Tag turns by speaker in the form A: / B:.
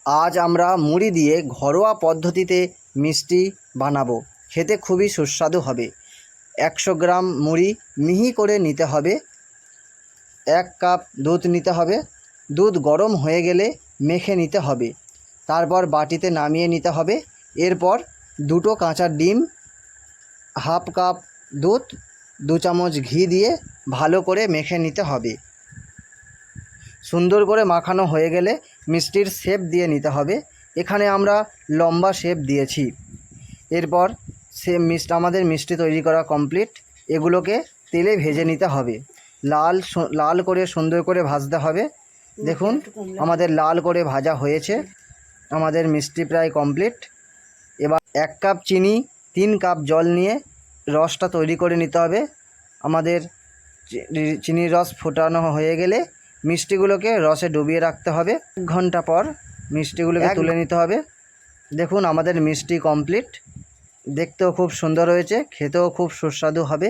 A: আজ আমরা মুড়ি দিয়ে ঘরোয়া পদ্ধতিতে মিষ্টি বানাবো। খেতে খুবই সুস্বাদু হবে। 100 গ্রাম মুড়ি মিহি করে নিতে হবে। 1 কাপ দুধ নিতে হবে। দুধ গরম হয়ে গেলে মেখে নিতে হবে। তারপর বাটিতে নামিয়ে নিতে হবে। এরপর 2টো কাঁচা ডিম, হাফ কাপ দুধ, 2 চামচ ঘি দিয়ে ভালো করে মেখে নিতে হবে। সুন্দর করে মাখানো হয়ে গেলে মিষ্টির শেপ দিয়ে নিতে হবে। এখানে আমরা লম্বা শেপ দিয়েছি। এরপর আমাদের মিষ্টি তৈরি করা কমপ্লিট। এগুলোকে তেলে ভেজে নিতে হবে। লাল করে সুন্দর করে ভাজতে হবে। দেখুন আমাদের লাল করে ভাজা হয়েছে। আমাদের মিষ্টি প্রায় কমপ্লিট। এবার 1 কাপ চিনি, 3 কাপ জল নিয়ে রসটা তৈরি করে নিতে হবে। আমাদের চিনির রস ফোটানো হয়ে গেলে মিষ্টিগুলোকে রসে ডুবিয়ে রাখতে হবে। 1 ঘন্টা পর মিষ্টিগুলোকে তুলে নিতে হবে। দেখুন আমাদের মিষ্টি কমপ্লিট। দেখতেও খুব সুন্দর হয়েছে, খেতেও খুব সুস্বাদু হবে।